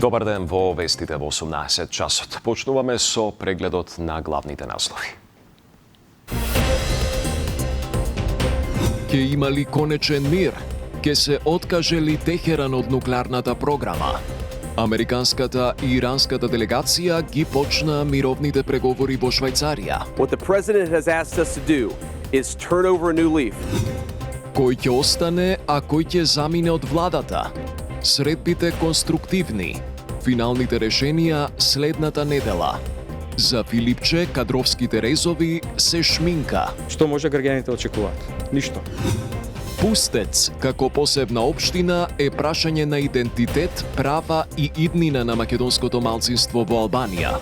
Добар ден во вестите во 18 часот. Почнуваме со прегледот на главните наслови. Ке има ли конечен мир? Ке се откаже ли Техеран од нуклеарната програма? Американската и иранската делегација ги почнаа мировните преговори во Швајцарија. What the president has asked us to do is turn over a new leaf. Кој ќе остане, а кој ќе замине од владата? Средбите конструктивни. Финалните решенија следната недела. За Филипче кадровските резови се шминка. Што може граѓаните очекуваат? Ништо. Пустец, како посебна општина, е прашање на идентитет, права и иднина на македонското малцинство во Албанија.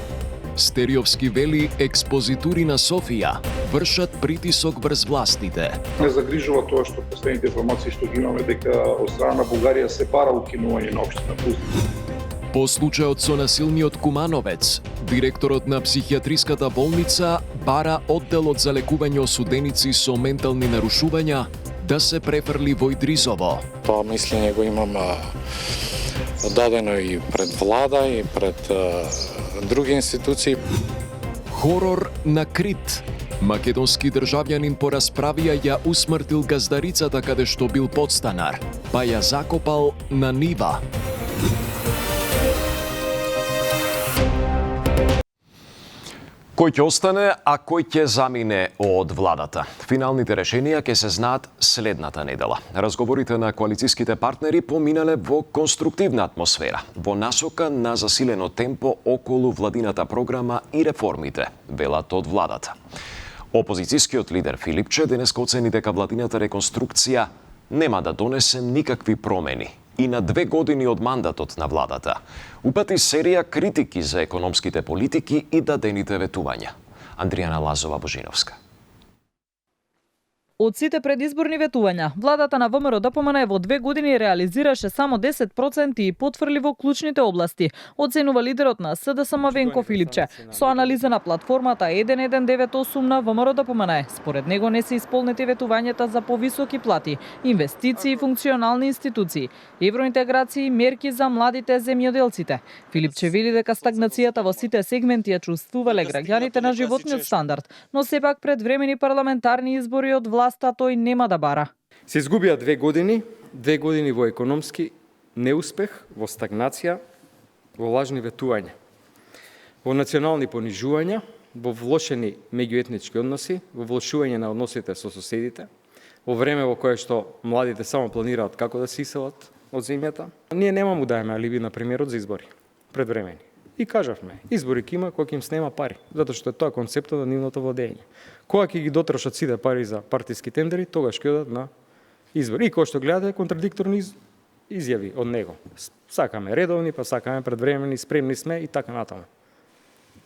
Стериовски вели експозитури на Софија вршат притисок врз властите. Не загрижува тоа што последните информации што ги имаме дека од страна на Бугарија се бара укинување на општина Пустец. По случајот со насилниот Кумановец, директорот на психијатриската болница бара одделот за лекување осуденици со ментални нарушувања да се префрли во Идрисово. Тоа мислење го имам дадено и пред влада и пред други институции. Хорор на Крит. Македонски државјанин по расправија ја усмртил газдарицата каде што бил подстанар, па ја закопал на нива. Кој ќе остане, а кој ќе замине од владата? Финалните решенија ќе се знаат следната недела. Разговорите на коалицијските партнери поминале во конструктивна атмосфера, во насока на засилено темпо околу владината програма и реформите, велат од владата. Опозицијскиот лидер Филипче денеска оцени дека владината реконструкција нема да донесе никакви промени и на 2 години од мандатот на владата. Упати серија критики за економските политики и дадените ветувања. Андријана Лазова-Божиновска. Од сите предизборни ветувања, владата на ВМРО ДПМН во 2 години реализираше само 10% и потврли во клучните области, оценува лидерот на СДСМ Венко Филипче. Со анализа на платформата 1198 на ВМРО ДПМН, според него не се исполнети ветувањата за повисоки плати, инвестиции и функционални институции, евроинтеграции, мерки за младите земјоделците. Филипче вели дека стагнацијата во сите сегменти ја чувствувале граѓаните на животниот стандард, но сепак пред времени парламентарни избори од власта тој нема да бара. Се изгубија 2 години во економски неуспех, во стагнација, во лажни ветувања, во национални понижувања, во влошени меѓуетнички односи, во влошување на односите со соседите, во време во кое што младите само планираат како да се иселат од земјата. Ние нема му даеме алиби на премиерот за избори предвремени. И кажавме, избори ќе има кога ќе им снема пари, затоа што е тоа концептот на нивното владење. Кога ќе ги дотрошат сите пари за партиски тендери, тогаш ќе одат на избори. И кој што гледате контрадикторни изјави од него. Сакаме редовни, па сакаме предвремени, спремни сме и така натаму.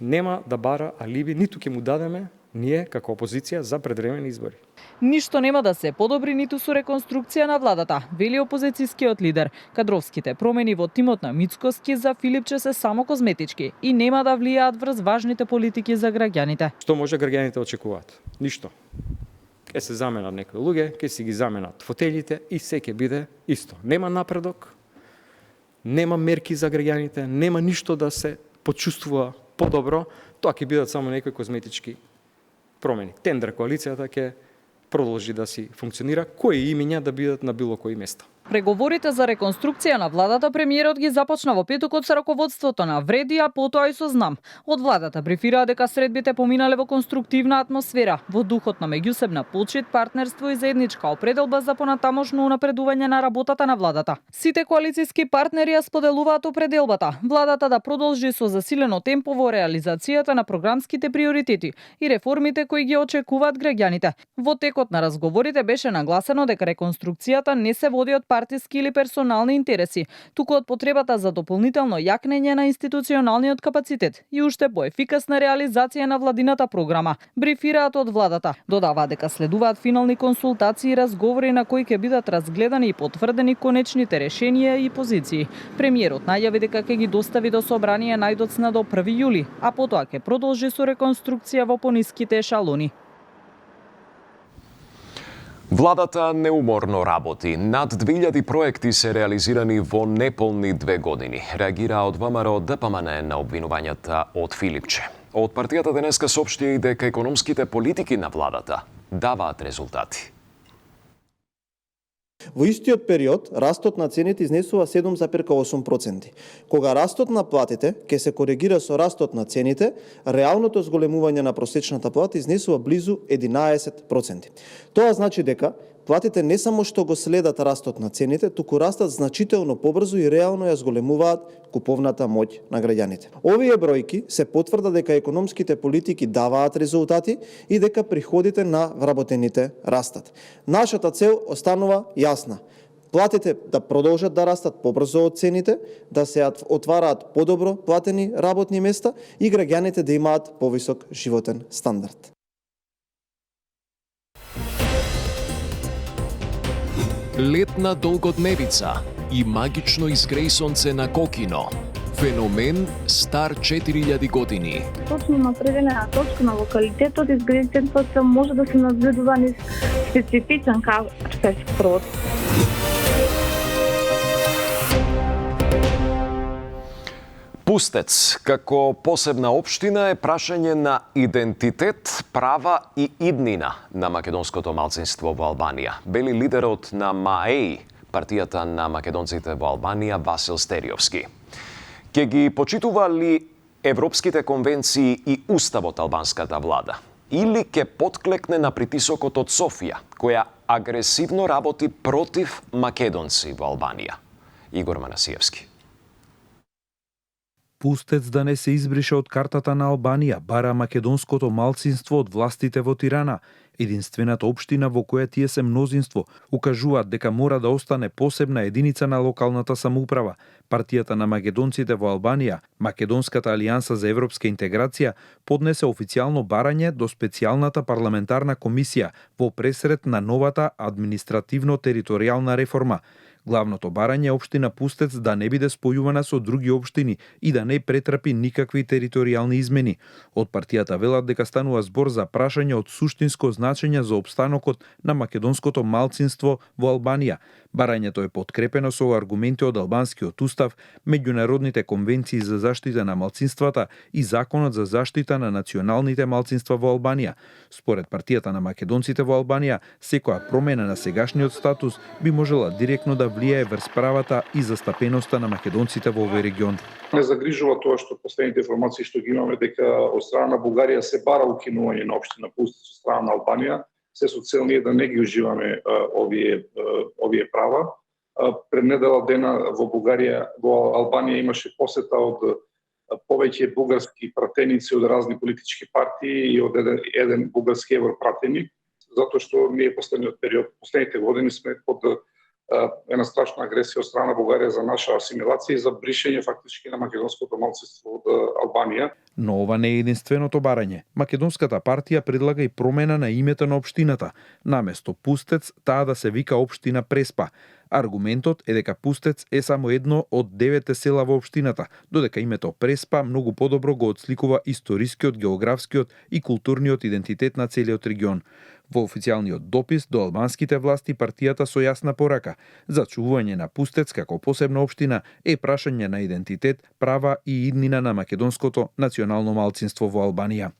Нема да бара алиби, ниту ќе му дадеме ние како опозиција за предвремени избори. Ништо нема да се подобри ниту со реконструкција на владата, вели опозицијскиот лидер. Кадровските промени во тимот на Мицкоски за Филипче се само козметички и нема да влијаат врз важните политики за граѓаните. Што може граѓаните очекуваат? Ништо. Ке се заменат некои луѓе, ке си ги заменат фотелите и се ќе биде исто. Нема напредок, нема мерки за граѓаните, нема ништо да се почувствува подобро, тоа ќе бидат само некои козметички промени. Тендер коалицијата ќе продолжи да си функционира, кои имиња да бидат на било кои места. Преговорите за реконструкција на владата премиерот ги започна во петокот со раководството на Вреди, а потоа и со Знам. Од владата брифираа дека средбите поминале во конструктивна атмосфера, во духот на меѓусебна почит, партнерство и заедничка определба за понатамошно унапредување на работата на владата. Сите коалицијски партнери ја споделуваат определбата владата да продолжи со засилено темпо во реализацијата на програмските приоритети и реформите кои ги очекуваат граѓаните. Во текот на разговорите беше нагласено дека реконструкцијата не се води од партиски или персонални интереси, туку од потребата за дополнително јакнење на институционалниот капацитет и уште поефикасна реализација на владината програма, брифираат од владата. Додава дека следуваат финални консултации и разговори на кои ќе бидат разгледани и потврдени конечните решенија и позиции. Премиерот најави дека ќе ги достави до собрание најдоцна до 1 јули, а потоа ќе продолжи со реконструкција во пониските ешалони. Владата неуморно работи. Над 2000 проекти се реализирани во неполни 2 години. Реагира од ВМРО ДПМН на обвинувањата од Филипче. Од партијата денеска соопшти и дека економските политики на владата даваат резултати. Во истиот период, растот на цените изнесува 7,8%. Кога растот на платите ќе се коригира со растот на цените, реалното зголемување на просечната плата изнесува близу 11%. Тоа значи дека платите не само што го следат растот на цените, туку растат значително побрзо и реално ја зголемуваат куповната моќ на граѓаните. Овие бројки се потврда дека економските политики даваат резултати и дека приходите на вработените растат. Нашата цел останува јасна. Платите да продолжат да растат побрзо од цените, да се отвараат подобро платени работни места и граѓаните да имаат повисок животен стандард. Летна долгодневица и магично изгреј сонце на Кокино. Феномен стар 4000 години. Точно на определена точка на локалитетот изгрејството може да се надведува низ специфичен кавчарски прод. Пустец, како посебна општина, е прашање на идентитет, права и иднина на македонското малцинство во Албанија. Бели лидерот на МАЕИ, партијата на македонците во Албанија, Васил Стериовски. Ке ги почитува ли европските конвенции и уставот албанската влада? Или ке потклекне на притисокот од Софија, која агресивно работи против македонци во Албанија? Игор Манасиевски. Пустец да не се избрише од картата на Албанија бара македонското малцинство од властите во Тирана. Единствената општина во која тие се мнозинство укажуваат дека мора да остане посебна единица на локалната самоуправа. Партијата на македонците во Албанија, Македонската алијанса за европска интеграција, поднесе официјално барање до специјалната парламентарна комисија во пресред на новата административно-територијална реформа. Главното барање е општина Пустец да не биде спојувана со други општини и да не претрпи никакви територијални измени. Од партијата велат дека станува збор за прашање од суштинско значење за опстанокот на македонското малцинство во Албанија. Барањето е подкрепено со аргументи од албанскиот устав, меѓународните конвенции за заштита на малцинствата и законот за заштита на националните малцинства во Албанија. Според партијата на македонците во Албанија, секоја промена на сегашниот статус би можела директно да влијае врз правата и застапеноста на македонците во овој регион. Не загрижува тоа што последните информации што ги имаме дека од страна на Бугарија се бара укинување на општина Пустец од страна на Албанија, се со цел ние да не ги уживаме овие права. Пред недела дена во Бугарија, во Албанија имаше посета од повеќе бугарски пратеници од разни политички партии и од еден бугарски европратеник, затоа што ние последниот период, последните години сме под една страшна агресија од страна на Бугарија за наша асимилација и за бришење фактички на македонското малцинство од Албанија. Но ова не е единственото барање. Македонската партија предлага и промена на името на општината. Наместо Пустец, таа да се вика општина Преспа. Аргументот е дека Пустец е само едно од 9 села во општината, додека името Преспа многу подобро го отсликува историскиот, географскиот и културниот идентитет на целиот регион. Во официјалниот допис до албанските власти партијата со јасна порака: зачувување на Пустец како посебна општина е прашање на идентитет, права и иднина на македонското национално малцинство во Албанија.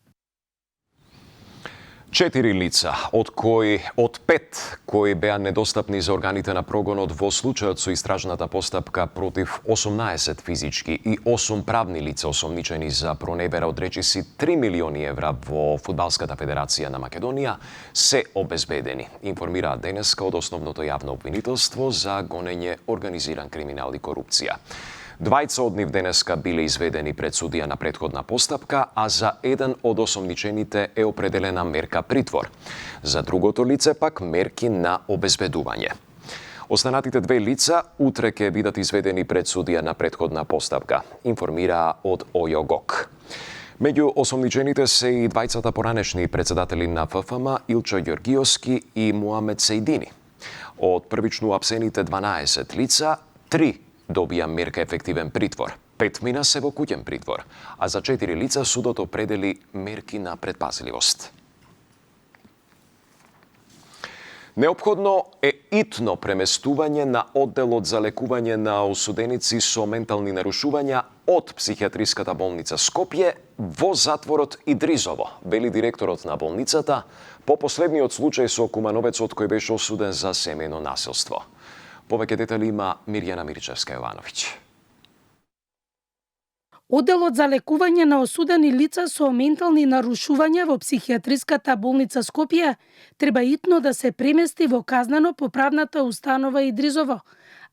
4 лица, од 5 кои беа недостапни за органите на прогонот во случајот со истражната постапка против 18 физички и 8 правни лица осомничени за проневера од речиси 3 милиони евра во Фудбалската федерација на Македонија, се обезбедени, информира денеска од основното јавно обвинителство за гонење организиран криминал и корупција. Двајца од нив денеска биле изведени пред судија на претходна постапка, а за еден од осомничените е определена мерка притвор. За другото лице пак мерки на обезбедување. Останатите 2 лица утре ќе бидат изведени пред судија на претходна постапка, информира од ОЈОГОК. Меѓу осомничените се и двајцата поранешни председатели на ФФМ, Илчо Ѓоргиовски и Муамед Сејдини. Од првично апсените 12 лица, 3 добија мерка ефективен притвор, 5 мина се во куќен притвор, а за 4 лица судот определи мерки на предпазливост. Неопходно е итно преместување на одделот за лекување на осуденици со ментални нарушувања од психијатриската болница Скопје во затворот Идризово, вели директорот на болницата, по последниот случај со кумановецот кој беше осуден за семејно насилство. Повеќе детали има Мирјана Мирчевска-Јовановиќ. Одделот за лекување на осудени лица со ментални нарушувања во психијатриската болница Скопје треба итно да се премести во казнено-поправната установа Идризово,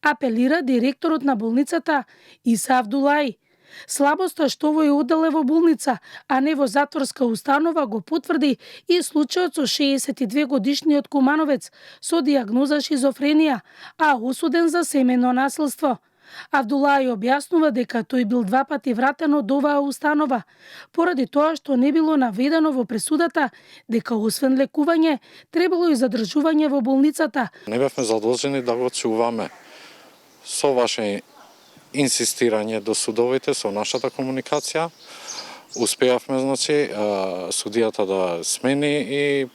апелира директорот на болницата Иса Авдулаи. Слабоста што овој оддел е во болница, а не во затворска установа, го потврди и случајот со 62 годишниот кумановец со дијагноза шизофренија, а осуден за семејно насилство. Авдулаи објаснува дека тој бил 2 пати вратен од оваа установа, поради тоа што не било наведено во пресудата дека освен лекување, требало и задржување во болницата. Не бевме задолжени да го чуваме. Со ваше инсистирање до судовите, со нашата комуникација, успеавме, судијата да смени и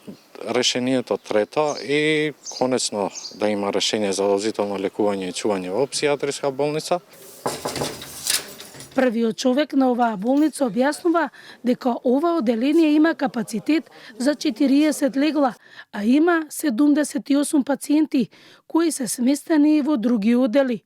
решението трето и конечно да има решение за задолжително лекување и чување во психијатриска болница. Првиот човек на оваа болница објаснува дека ова одделение има капацитет за 40 легла, а има 78 пациенти кои се сместени во други оддели.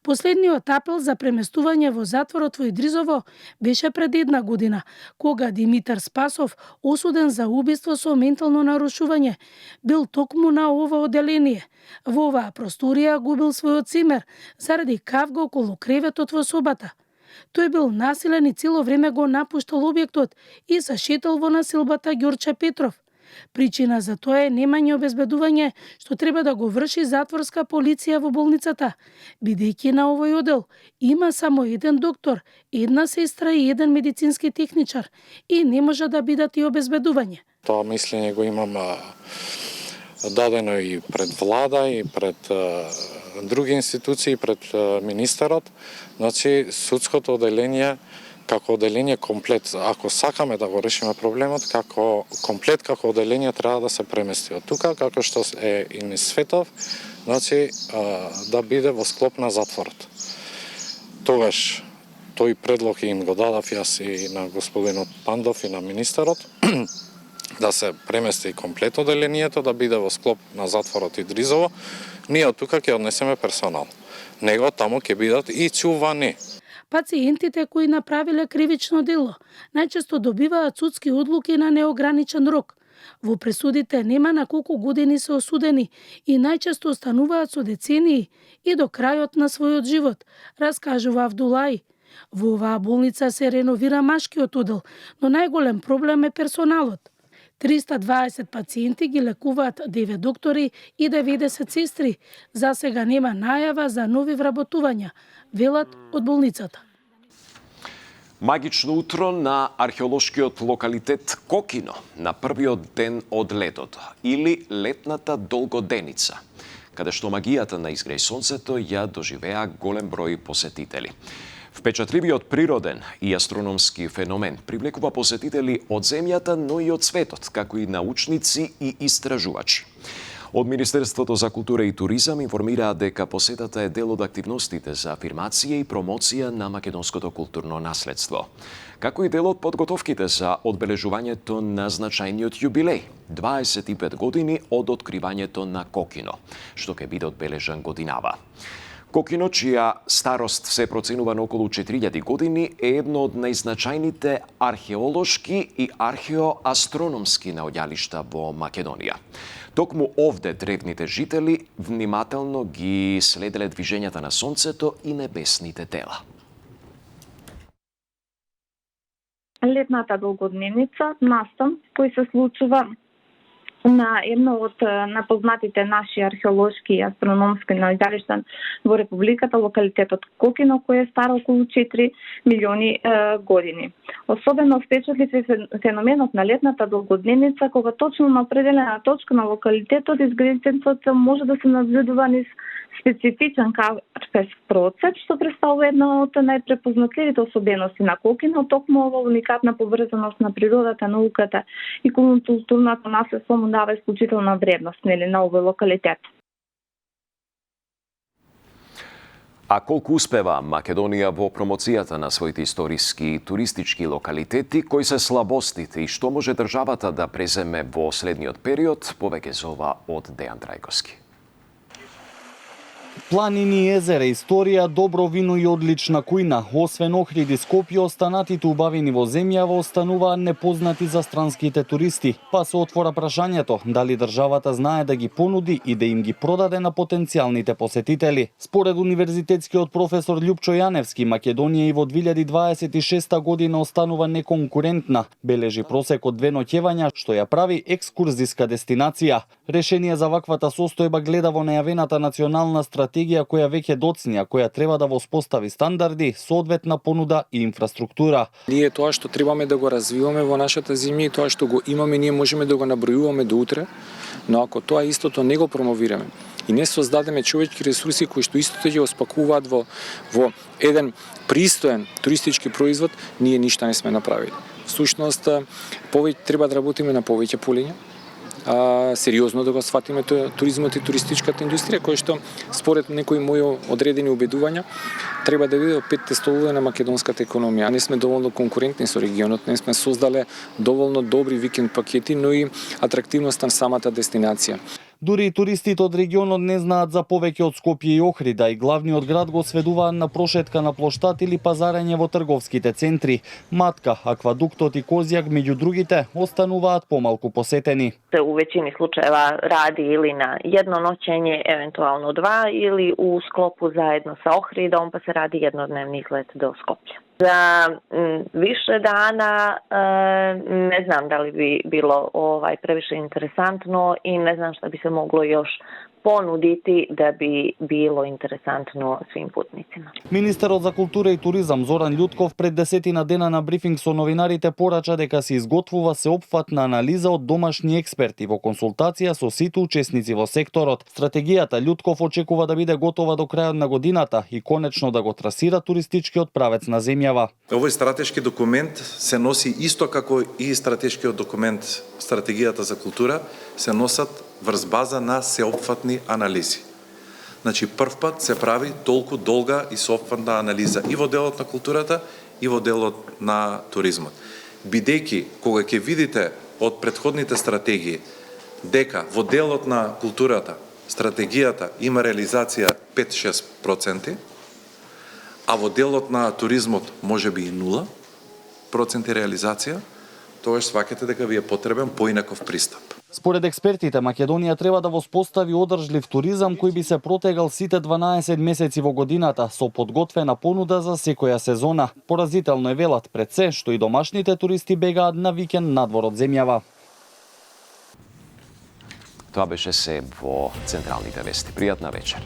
Последниот апел за преместување во затворот во Идризово беше пред 1 година, кога Димитар Спасов, осуден за убиство со ментално нарушување, бил токму на ова одделение. Во оваа просторија губил својот цимер заради кавга околу креветот во собата. Тој бил насилен и цело време го напуштал објектот и се шетал во насилбата Ѓорче Петров. Причина за тоа е немање обезбедување што треба да го врши затворска полиција во болницата, бидејќи на овој оддел има само еден доктор, една сестра и еден медицински техничар и не може да бидат и обезбедување. Тоа мислење го имам дадено и пред влада и пред други институции, пред министерот. Значи, судското одделение како одделение комплет, ако сакаме да го решиме проблемот, како комплет, како одделение треба да се премести од тука, како што е и низ светов, значи да биде во склоп на затворот. Тогаш тој предлог им го дадав јас и на господинот Пандов и на министерот, да се премести комплет одделението, да биде во склоп на затворот Идризово. Ние од тука ќе однесеме персонал. Него таму ќе бидат и чувани. Пациентите кои направиле кривично дело најчесто добиваат судски одлуки на неограничен рок. Во пресудите нема на колку години се осудени и најчесто остануваат со децении и до крајот на својот живот, раскажува Авдулаи. Во оваа болница се реновира машкиот оддел, но најголем проблем е персоналот. 320 пациенти ги лекуваат 9 доктори и 90 сестри. За сега нема најава за нови вработувања, велат од болницата. Магично утро на археолошкиот локалитет Кокино на првиот ден од летото или летната долгоденица, каде што магијата на изгреј сонцето ја доживеа голем број посетители. Впечатливиот природен и астрономски феномен привлекува посетители од земјата, но и од светот, како и научници и истражувачи. Од Министерството за култура и туризам информираат дека посетата е дел од активностите за афирмација и промоција на македонското културно наследство, како и дел од подготовките за одбележувањето на значајниот јубилеј – 25 години од откривањето на Кокино, што ќе биде одбележан годинава. Кокино, чија старост се проценува на околу 4000 години, е едно од најзначајните археолошки и археоастрономски наоѓалишта во Македонија. Токму овде древните жители внимателно ги следеле движењата на сонцето и небесните тела. Летната долгодневница настан кој се случува на едно од напознатите наши археолошки и астрономски наоѓалишта во Републиката, локалитетот Кокино, кој е стар околу 4 милиони години. Особено впечатлив е феноменот на летната долгодневница, кога точно на определена точка на локалитетот изгредителството може да се наблюдува низ специфичен карпест процеп, што представува една од најпрепознатливите особености на Кокино. Токму ова уникатна поврзаност на природата, науката и културното наследство му му дава исклучителна вредност, нели, на овој локалитет. А колку успева Македонија во промоцијата на своите историски и туристички локалитети, кои се слабостите и што може државата да преземе во следниот период, повеќе за ова од Дејан Трајковски. Планини, езера, историја, добро вино и одлична кујна. Освен Охрид и Скопје, останатите убавини во земјава остануваат непознати за странските туристи. Па се отвора прашањето дали државата знае да ги понуди и да им ги продаде на потенцијалните посетители. Според универзитетскиот професор Љупчо Јаневски, Македонија и во 2026 година останува неконкурентна. Бележи просек од 2 ноќевања, што ја прави екскурзиска дестинација. Решение за ваквата состојба гледа во најавената национална стратегија која веќе доцни, а која треба да воспостави стандарди, соодветна понуда и инфраструктура. Ние тоа што требаме да го развиваме во нашата земја и тоа што го имаме, ние можеме да го набројуваме до утре, но ако тоа истото не го промовираме и не создадеме човечки ресурси кои што истото ќе го спакуваат во еден пристоен туристички производ, ние ништо не сме направили. Всушност, повеќе треба да работиме на повеќе полиња, сериозно да го сватиме туризмот и туристичката индустрија, кој што според некои мои одредени убедувања треба да биде 5 столове на македонската економија. Не сме доволно конкурентни со регионот, не сме создале доволно добри викенд пакети, но и атрактивноста на самата дестинација. Дури и туристите од регионот не знаат за повеќе од Скопје и Охрид, и главниот град го сведуваат на прошетка на плоштад или пазарење во трговските центри. Матка, аквадуктот и Козјак, меѓу другите, остануваат помалку посетени. У веćini slučajeva radi ili na jedno noćenje, eventualno 2, ili u sklopu zajedno sa Ohridom, pa se radi jednodnevni izlet do Skoplja. Za više dana ne znam da li bi bilo previše interesantno i ne znam šta bi se moglo još ponuditi da bi bilo interesantno svim putnicima. Министерот за култура и туризам Зоран Љутков пред 10 дена на брифинг со новинарите порача дека се изготвува сеопфатна анализа од домашни експерти во консултација со сите учесници во секторот. Стратегијата Љутков очекува да биде готова до крајот на годината и конечно да го трасира туристичкиот правец на земјава. Овој стратешки документ се носи исто како и стратешкиот документ Стратегијата за култура се носат врз база на сеопфатни анализи. Значи, прв пат се прави толку долга и сеопфатна анализа и во делот на културата, и во делот на туризмот. Бидејќи, кога ќе видите од претходните стратегии дека во делот на културата стратегијата има реализација 5-6%, а во делот на туризмот можеби и 0% реализација, тоа сваќате дека ви е потребен поинаков пристап. Според експертите, Македонија треба да воспостави одржлив туризам кој би се протегал сите 12 месеци во годината со подготвена понуда за секоја сезона. Поразително е велат пред се што и домашните туристи бегаат на викенд надвор од земјава. Тоа беше се во централните вести. Пријатна вечер.